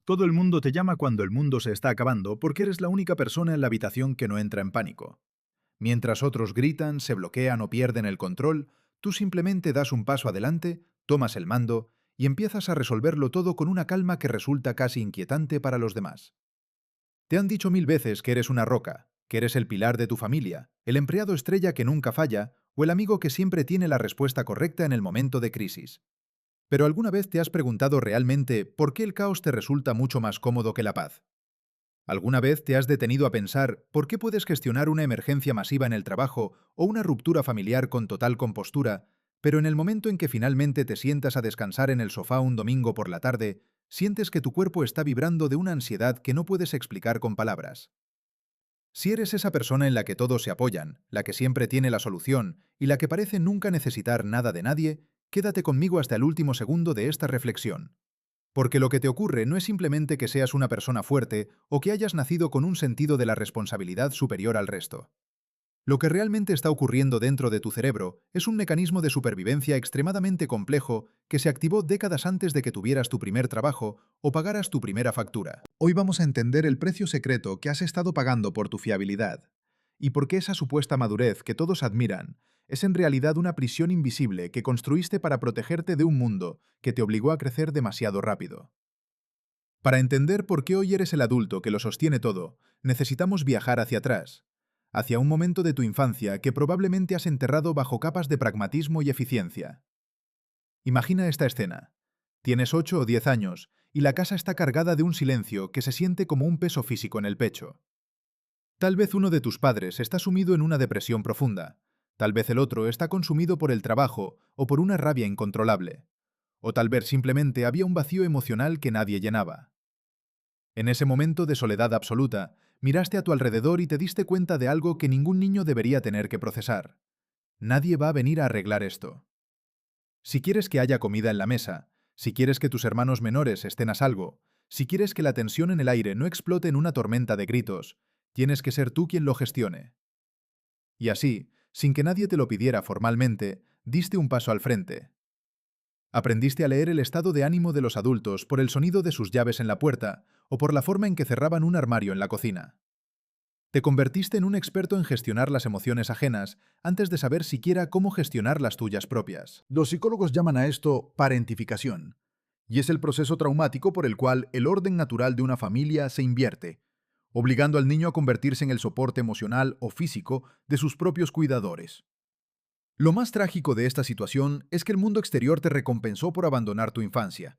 Todo el mundo te llama cuando el mundo se está acabando porque eres la única persona en la habitación que no entra en pánico. Mientras otros gritan, se bloquean o pierden el control, tú simplemente das un paso adelante, tomas el mando y empiezas a resolverlo todo con una calma que resulta casi inquietante para los demás. Te han dicho 1000 veces que eres una roca, que eres el pilar de tu familia, el empleado estrella que nunca falla o el amigo que siempre tiene la respuesta correcta en el momento de crisis. Pero ¿alguna vez te has preguntado realmente por qué el caos te resulta mucho más cómodo que la paz? ¿Alguna vez te has detenido a pensar por qué puedes gestionar una emergencia masiva en el trabajo o una ruptura familiar con total compostura, pero en el momento en que finalmente te sientas a descansar en el sofá un domingo por la tarde, sientes que tu cuerpo está vibrando de una ansiedad que no puedes explicar con palabras? Si eres esa persona en la que todos se apoyan, la que siempre tiene la solución y la que parece nunca necesitar nada de nadie, quédate conmigo hasta el último segundo de esta reflexión. Porque lo que te ocurre no es simplemente que seas una persona fuerte o que hayas nacido con un sentido de la responsabilidad superior al resto. Lo que realmente está ocurriendo dentro de tu cerebro es un mecanismo de supervivencia extremadamente complejo que se activó décadas antes de que tuvieras tu primer trabajo o pagaras tu primera factura. Hoy vamos a entender el precio secreto que has estado pagando por tu fiabilidad y por qué esa supuesta madurez que todos admiran es en realidad una prisión invisible que construiste para protegerte de un mundo que te obligó a crecer demasiado rápido. Para entender por qué hoy eres el adulto que lo sostiene todo, necesitamos viajar hacia atrás, hacia un momento de tu infancia que probablemente has enterrado bajo capas de pragmatismo y eficiencia. Imagina esta escena. Tienes 8 o 10 años y la casa está cargada de un silencio que se siente como un peso físico en el pecho. Tal vez uno de tus padres está sumido en una depresión profunda, tal vez el otro está consumido por el trabajo o por una rabia incontrolable, o tal vez simplemente había un vacío emocional que nadie llenaba. En ese momento de soledad absoluta, miraste a tu alrededor y te diste cuenta de algo que ningún niño debería tener que procesar. Nadie va a venir a arreglar esto. Si quieres que haya comida en la mesa, si quieres que tus hermanos menores estén a salvo, si quieres que la tensión en el aire no explote en una tormenta de gritos, tienes que ser tú quien lo gestione. Y así, sin que nadie te lo pidiera formalmente, diste un paso al frente. Aprendiste a leer el estado de ánimo de los adultos por el sonido de sus llaves en la puerta o por la forma en que cerraban un armario en la cocina. Te convertiste en un experto en gestionar las emociones ajenas antes de saber siquiera cómo gestionar las tuyas propias. Los psicólogos llaman a esto parentificación, y es el proceso traumático por el cual el orden natural de una familia se invierte, obligando al niño a convertirse en el soporte emocional o físico de sus propios cuidadores. Lo más trágico de esta situación es que el mundo exterior te recompensó por abandonar tu infancia.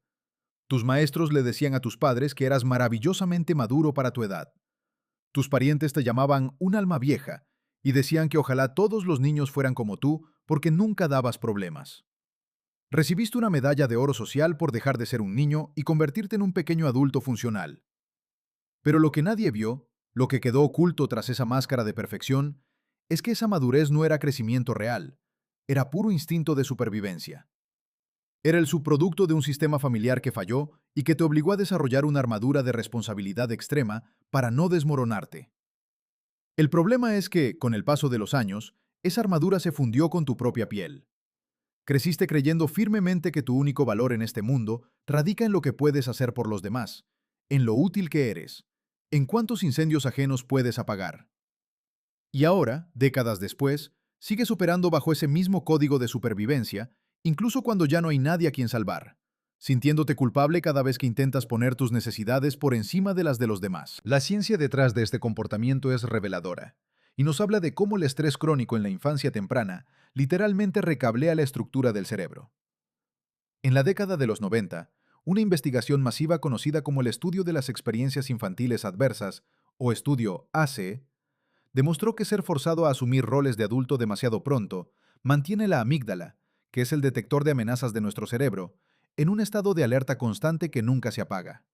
Tus maestros le decían a tus padres que eras maravillosamente maduro para tu edad. Tus parientes te llamaban un alma vieja y decían que ojalá todos los niños fueran como tú porque nunca dabas problemas. Recibiste una medalla de oro social por dejar de ser un niño y convertirte en un pequeño adulto funcional. Pero lo que nadie vio, lo que quedó oculto tras esa máscara de perfección, es que esa madurez no era crecimiento real, era puro instinto de supervivencia. Era el subproducto de un sistema familiar que falló y que te obligó a desarrollar una armadura de responsabilidad extrema para no desmoronarte. El problema es que, con el paso de los años, esa armadura se fundió con tu propia piel. Creciste creyendo firmemente que tu único valor en este mundo radica en lo que puedes hacer por los demás, en lo útil que eres, en cuántos incendios ajenos puedes apagar. Y ahora, décadas después, sigues operando bajo ese mismo código de supervivencia, incluso cuando ya no hay nadie a quien salvar, sintiéndote culpable cada vez que intentas poner tus necesidades por encima de las de los demás. La ciencia detrás de este comportamiento es reveladora, y nos habla de cómo el estrés crónico en la infancia temprana literalmente recablea la estructura del cerebro. En la década de los 90, una investigación masiva conocida como el Estudio de las Experiencias Infantiles Adversas, o estudio ACE, demostró que ser forzado a asumir roles de adulto demasiado pronto mantiene la amígdala, que es el detector de amenazas de nuestro cerebro, en un estado de alerta constante que nunca se apaga.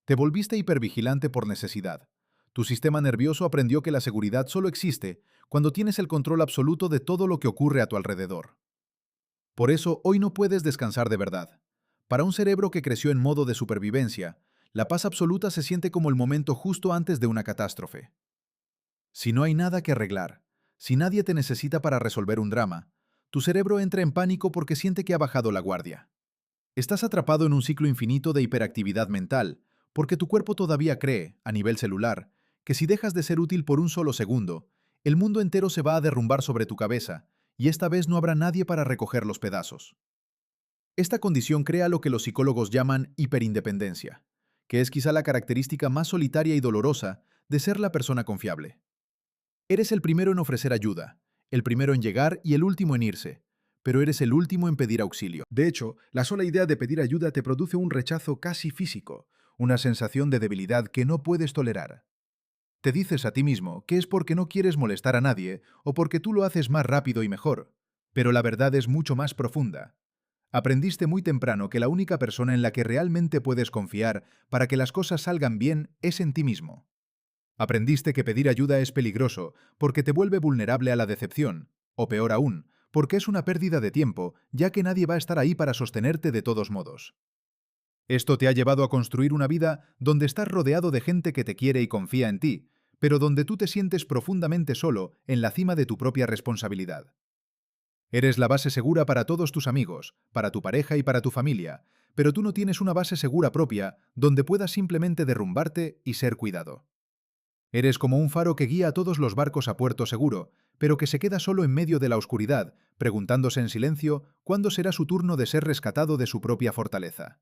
Te volviste hipervigilante por necesidad. Tu sistema nervioso aprendió que la seguridad solo existe cuando tienes el control absoluto de todo lo que ocurre a tu alrededor. Por eso, hoy no puedes descansar de verdad. Para un cerebro que creció en modo de supervivencia, la paz absoluta se siente como el momento justo antes de una catástrofe. Si no hay nada que arreglar, si nadie te necesita para resolver un drama, tu cerebro entra en pánico porque siente que ha bajado la guardia. Estás atrapado en un ciclo infinito de hiperactividad mental, porque tu cuerpo todavía cree, a nivel celular, que si dejas de ser útil por un solo segundo, el mundo entero se va a derrumbar sobre tu cabeza, y esta vez no habrá nadie para recoger los pedazos. Esta condición crea lo que los psicólogos llaman hiperindependencia, que es quizá la característica más solitaria y dolorosa de ser la persona confiable. Eres el primero en ofrecer ayuda, el primero en llegar y el último en irse, pero eres el último en pedir auxilio. De hecho, la sola idea de pedir ayuda te produce un rechazo casi físico, una sensación de debilidad que no puedes tolerar. Te dices a ti mismo que es porque no quieres molestar a nadie o porque tú lo haces más rápido y mejor, pero la verdad es mucho más profunda. Aprendiste muy temprano que la única persona en la que realmente puedes confiar para que las cosas salgan bien es en ti mismo. Aprendiste que pedir ayuda es peligroso porque te vuelve vulnerable a la decepción, o peor aún, porque es una pérdida de tiempo, ya que nadie va a estar ahí para sostenerte de todos modos. Esto te ha llevado a construir una vida donde estás rodeado de gente que te quiere y confía en ti, pero donde tú te sientes profundamente solo en la cima de tu propia responsabilidad. Eres la base segura para todos tus amigos, para tu pareja y para tu familia, pero tú no tienes una base segura propia donde puedas simplemente derrumbarte y ser cuidado. Eres como un faro que guía a todos los barcos a puerto seguro, pero que se queda solo en medio de la oscuridad, preguntándose en silencio cuándo será su turno de ser rescatado de su propia fortaleza.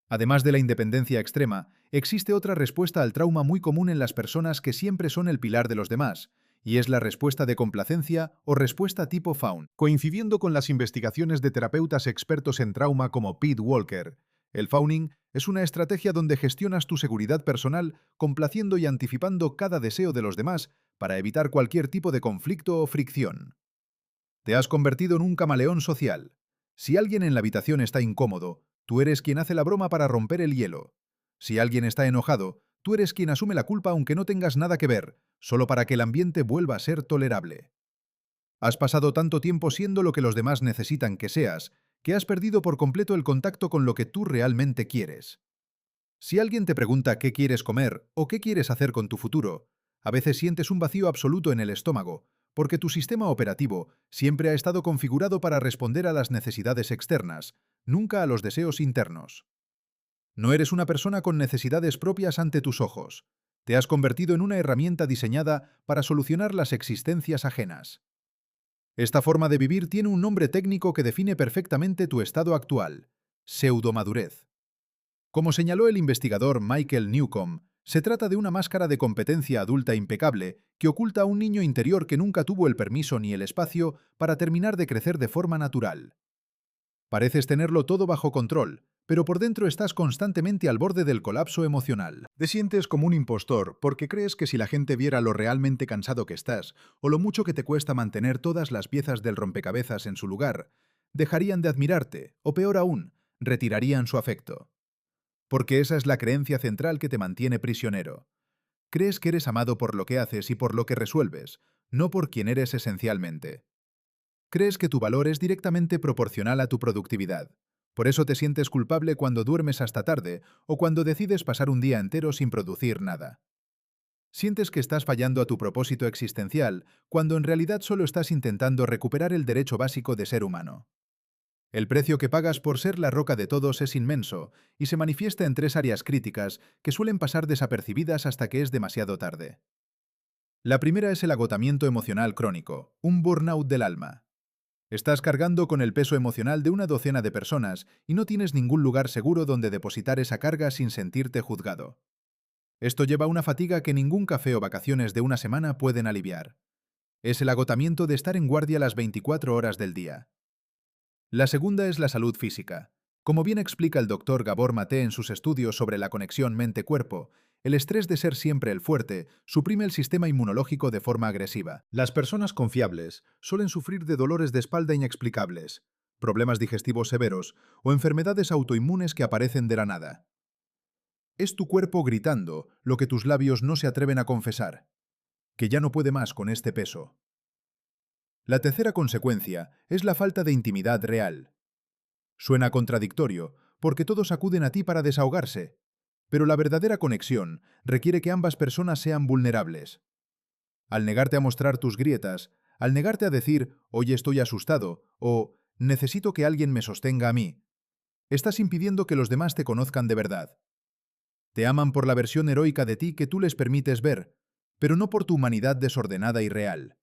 Además de la independencia extrema, existe otra respuesta al trauma muy común en las personas que siempre son el pilar de los demás, y es la respuesta de complacencia o respuesta tipo faun. Coincidiendo con las investigaciones de terapeutas expertos en trauma como Pete Walker, el fawning es una estrategia donde gestionas tu seguridad personal complaciendo y anticipando cada deseo de los demás para evitar cualquier tipo de conflicto o fricción. Te has convertido en un camaleón social. Si alguien en la habitación está incómodo, tú eres quien hace la broma para romper el hielo. Si alguien está enojado, tú eres quien asume la culpa aunque no tengas nada que ver, solo para que el ambiente vuelva a ser tolerable. Has pasado tanto tiempo siendo lo que los demás necesitan que seas, que has perdido por completo el contacto con lo que tú realmente quieres. Si alguien te pregunta qué quieres comer o qué quieres hacer con tu futuro, a veces sientes un vacío absoluto en el estómago, porque tu sistema operativo siempre ha estado configurado para responder a las necesidades externas, nunca a los deseos internos. No eres una persona con necesidades propias ante tus ojos. Te has convertido en una herramienta diseñada para solucionar las existencias ajenas. Esta forma de vivir tiene un nombre técnico que define perfectamente tu estado actual: pseudomadurez. Como señaló el investigador Michael Newcomb, se trata de una máscara de competencia adulta impecable que oculta a un niño interior que nunca tuvo el permiso ni el espacio para terminar de crecer de forma natural. Pareces tenerlo todo bajo control, pero por dentro estás constantemente al borde del colapso emocional. Te sientes como un impostor porque crees que si la gente viera lo realmente cansado que estás o lo mucho que te cuesta mantener todas las piezas del rompecabezas en su lugar, dejarían de admirarte o peor aún, retirarían su afecto. Porque esa es la creencia central que te mantiene prisionero. Crees que eres amado por lo que haces y por lo que resuelves, no por quien eres esencialmente. Crees que tu valor es directamente proporcional a tu productividad. Por eso te sientes culpable cuando duermes hasta tarde o cuando decides pasar un día entero sin producir nada. Sientes que estás fallando a tu propósito existencial cuando en realidad solo estás intentando recuperar el derecho básico de ser humano. El precio que pagas por ser la roca de todos es inmenso y se manifiesta en tres áreas críticas que suelen pasar desapercibidas hasta que es demasiado tarde. La primera es el agotamiento emocional crónico, un burnout del alma. Estás cargando con el peso emocional de una docena de personas y no tienes ningún lugar seguro donde depositar esa carga sin sentirte juzgado. Esto lleva a una fatiga que ningún café o vacaciones de una semana pueden aliviar. Es el agotamiento de estar en guardia las 24 horas del día. La segunda es la salud física. Como bien explica el doctor Gabor Maté en sus estudios sobre la conexión mente-cuerpo, el estrés de ser siempre el fuerte suprime el sistema inmunológico de forma agresiva. Las personas confiables suelen sufrir de dolores de espalda inexplicables, problemas digestivos severos o enfermedades autoinmunes que aparecen de la nada. Es tu cuerpo gritando lo que tus labios no se atreven a confesar, que ya no puede más con este peso. La tercera consecuencia es la falta de intimidad real. Suena contradictorio, porque todos acuden a ti para desahogarse, pero la verdadera conexión requiere que ambas personas sean vulnerables. Al negarte a mostrar tus grietas, al negarte a decir «hoy estoy asustado» o «necesito que alguien me sostenga a mí», estás impidiendo que los demás te conozcan de verdad. Te aman por la versión heroica de ti que tú les permites ver, pero no por tu humanidad desordenada y real.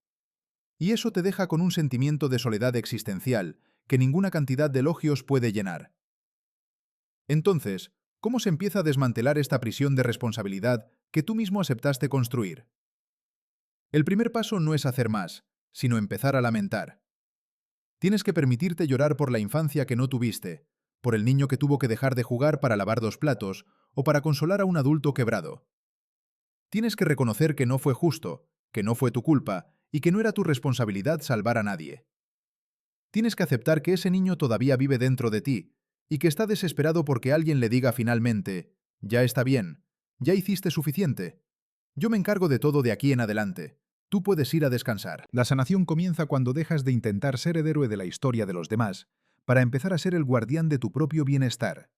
Y eso te deja con un sentimiento de soledad existencial que ninguna cantidad de elogios puede llenar. Entonces, ¿cómo se empieza a desmantelar esta prisión de responsabilidad que tú mismo aceptaste construir? El primer paso no es hacer más, sino empezar a lamentar. Tienes que permitirte llorar por la infancia que no tuviste, por el niño que tuvo que dejar de jugar para lavar 2 platos o para consolar a un adulto quebrado. Tienes que reconocer que no fue justo, que no fue tu culpa y que no era tu responsabilidad salvar a nadie. Tienes que aceptar que ese niño todavía vive dentro de ti y que está desesperado porque alguien le diga finalmente, ya está bien, ya hiciste suficiente. Yo me encargo de todo de aquí en adelante. Tú puedes ir a descansar. La sanación comienza cuando dejas de intentar ser el héroe de la historia de los demás para empezar a ser el guardián de tu propio bienestar.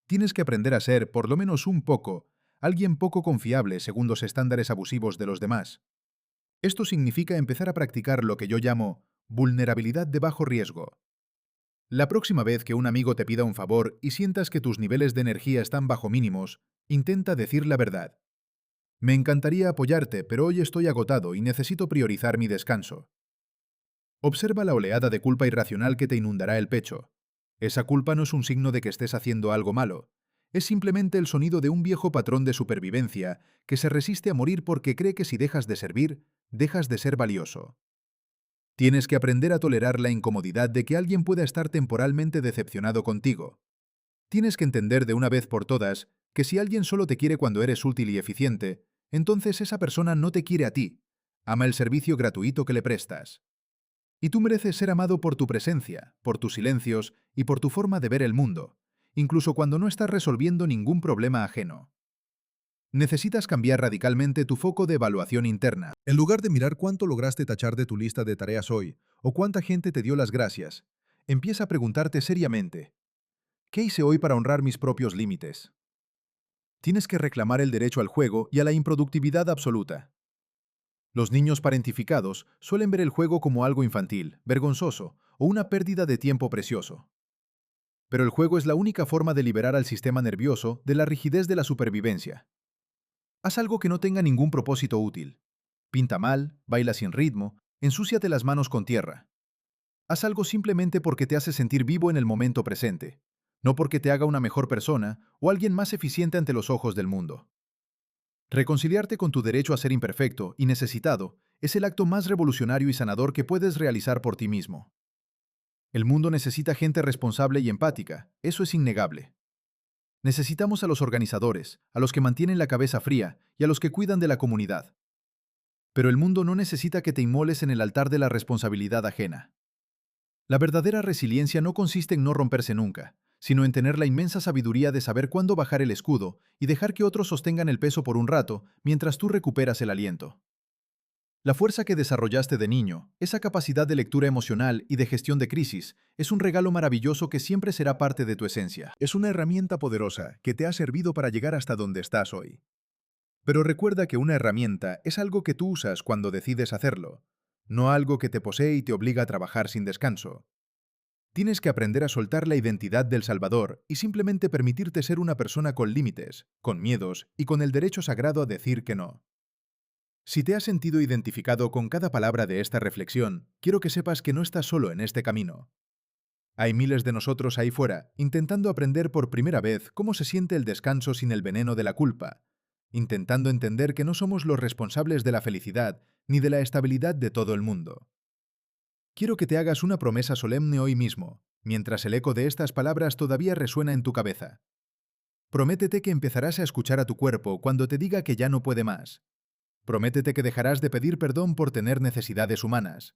Tienes que aprender a ser, por lo menos un poco, alguien poco confiable según los estándares abusivos de los demás. Esto significa empezar a practicar lo que yo llamo vulnerabilidad de bajo riesgo. La próxima vez que un amigo te pida un favor y sientas que tus niveles de energía están bajo mínimos, intenta decir la verdad. Me encantaría apoyarte, pero hoy estoy agotado y necesito priorizar mi descanso. Observa la oleada de culpa irracional que te inundará el pecho. Esa culpa no es un signo de que estés haciendo algo malo. Es simplemente el sonido de un viejo patrón de supervivencia que se resiste a morir porque cree que si dejas de servir, dejas de ser valioso. Tienes que aprender a tolerar la incomodidad de que alguien pueda estar temporalmente decepcionado contigo. Tienes que entender de una vez por todas que si alguien solo te quiere cuando eres útil y eficiente, entonces esa persona no te quiere a ti. Ama el servicio gratuito que le prestas. Y tú mereces ser amado por tu presencia, por tus silencios y por tu forma de ver el mundo, incluso cuando no estás resolviendo ningún problema ajeno. Necesitas cambiar radicalmente tu foco de evaluación interna. En lugar de mirar cuánto lograste tachar de tu lista de tareas hoy o cuánta gente te dio las gracias, empieza a preguntarte seriamente, ¿qué hice hoy para honrar mis propios límites? Tienes que reclamar el derecho al juego y a la improductividad absoluta. Los niños parentificados suelen ver el juego como algo infantil, vergonzoso o una pérdida de tiempo precioso. Pero el juego es la única forma de liberar al sistema nervioso de la rigidez de la supervivencia. Haz algo que no tenga ningún propósito útil. Pinta mal, baila sin ritmo, ensúciate las manos con tierra. Haz algo simplemente porque te hace sentir vivo en el momento presente, no porque te haga una mejor persona o alguien más eficiente ante los ojos del mundo. Reconciliarte con tu derecho a ser imperfecto y necesitado es el acto más revolucionario y sanador que puedes realizar por ti mismo. El mundo necesita gente responsable y empática, eso es innegable. Necesitamos a los organizadores, a los que mantienen la cabeza fría y a los que cuidan de la comunidad. Pero el mundo no necesita que te inmoles en el altar de la responsabilidad ajena. La verdadera resiliencia no consiste en no romperse nunca, sino en tener la inmensa sabiduría de saber cuándo bajar el escudo y dejar que otros sostengan el peso por un rato mientras tú recuperas el aliento. La fuerza que desarrollaste de niño, esa capacidad de lectura emocional y de gestión de crisis, es un regalo maravilloso que siempre será parte de tu esencia. Es una herramienta poderosa que te ha servido para llegar hasta donde estás hoy. Pero recuerda que una herramienta es algo que tú usas cuando decides hacerlo, no algo que te posee y te obliga a trabajar sin descanso. Tienes que aprender a soltar la identidad del Salvador y simplemente permitirte ser una persona con límites, con miedos y con el derecho sagrado a decir que no. Si te has sentido identificado con cada palabra de esta reflexión, quiero que sepas que no estás solo en este camino. Hay miles de nosotros ahí fuera, intentando aprender por primera vez cómo se siente el descanso sin el veneno de la culpa, intentando entender que no somos los responsables de la felicidad ni de la estabilidad de todo el mundo. Quiero que te hagas una promesa solemne hoy mismo, mientras el eco de estas palabras todavía resuena en tu cabeza. Prométete que empezarás a escuchar a tu cuerpo cuando te diga que ya no puede más. Prométete que dejarás de pedir perdón por tener necesidades humanas.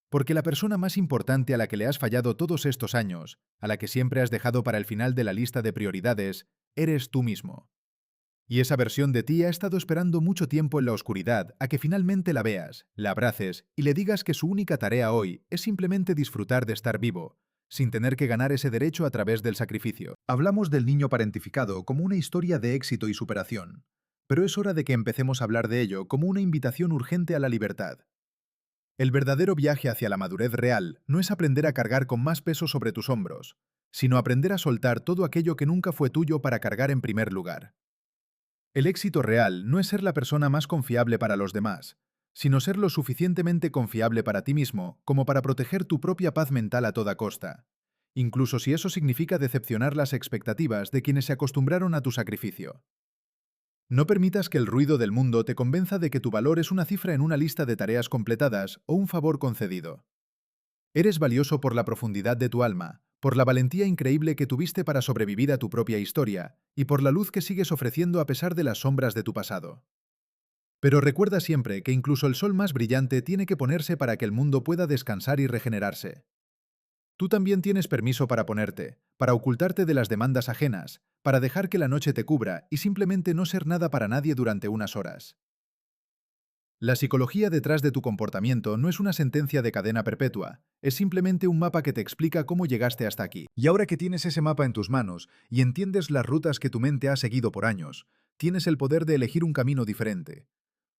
Porque la persona más importante a la que le has fallado todos estos años, a la que siempre has dejado para el final de la lista de prioridades, eres tú mismo. Y esa versión de ti ha estado esperando mucho tiempo en la oscuridad a que finalmente la veas, la abraces y le digas que su única tarea hoy es simplemente disfrutar de estar vivo, sin tener que ganar ese derecho a través del sacrificio. Hablamos del niño parentificado como una historia de éxito y superación, pero es hora de que empecemos a hablar de ello como una invitación urgente a la libertad. El verdadero viaje hacia la madurez real no es aprender a cargar con más peso sobre tus hombros, sino aprender a soltar todo aquello que nunca fue tuyo para cargar en primer lugar. El éxito real no es ser la persona más confiable para los demás, sino ser lo suficientemente confiable para ti mismo como para proteger tu propia paz mental a toda costa, incluso si eso significa decepcionar las expectativas de quienes se acostumbraron a tu sacrificio. No permitas que el ruido del mundo te convenza de que tu valor es una cifra en una lista de tareas completadas o un favor concedido. Eres valioso por la profundidad de tu alma, por la valentía increíble que tuviste para sobrevivir a tu propia historia y por la luz que sigues ofreciendo a pesar de las sombras de tu pasado. Pero recuerda siempre que incluso el sol más brillante tiene que ponerse para que el mundo pueda descansar y regenerarse. Tú también tienes permiso para ponerte, para ocultarte de las demandas ajenas, para dejar que la noche te cubra y simplemente no ser nada para nadie durante unas horas. La psicología detrás de tu comportamiento no es una sentencia de cadena perpetua, es simplemente un mapa que te explica cómo llegaste hasta aquí. Y ahora que tienes ese mapa en tus manos y entiendes las rutas que tu mente ha seguido por años, tienes el poder de elegir un camino diferente.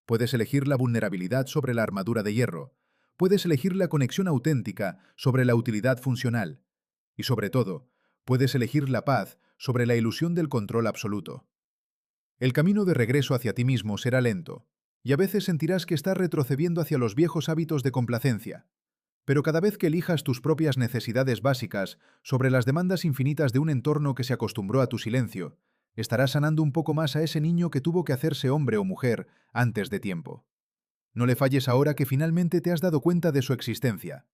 Puedes elegir la vulnerabilidad sobre la armadura de hierro. Puedes elegir la conexión auténtica sobre la utilidad funcional. Y sobre todo, puedes elegir la paz sobre la ilusión del control absoluto. El camino de regreso hacia ti mismo será lento, y a veces sentirás que estás retrocediendo hacia los viejos hábitos de complacencia. Pero cada vez que elijas tus propias necesidades básicas sobre las demandas infinitas de un entorno que se acostumbró a tu silencio, estarás sanando un poco más a ese niño que tuvo que hacerse hombre o mujer antes de tiempo. No le falles ahora que finalmente te has dado cuenta de su existencia.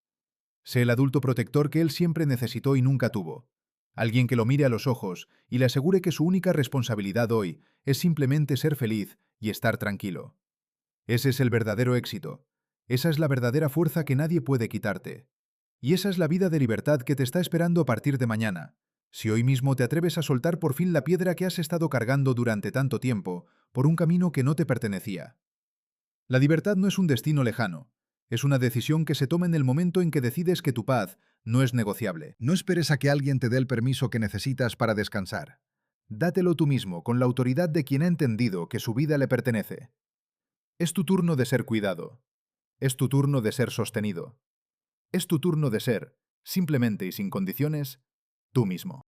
Sé el adulto protector que él siempre necesitó y nunca tuvo. Alguien que lo mire a los ojos y le asegure que su única responsabilidad hoy es simplemente ser feliz y estar tranquilo. Ese es el verdadero éxito. Esa es la verdadera fuerza que nadie puede quitarte. Y esa es la vida de libertad que te está esperando a partir de mañana. Si hoy mismo te atreves a soltar por fin la piedra que has estado cargando durante tanto tiempo por un camino que no te pertenecía. La libertad no es un destino lejano. Es una decisión que se toma en el momento en que decides que tu paz no es negociable. No esperes a que alguien te dé el permiso que necesitas para descansar. Dátelo tú mismo, con la autoridad de quien ha entendido que su vida le pertenece. Es tu turno de ser cuidado. Es tu turno de ser sostenido. Es tu turno de ser, simplemente y sin condiciones, tú mismo.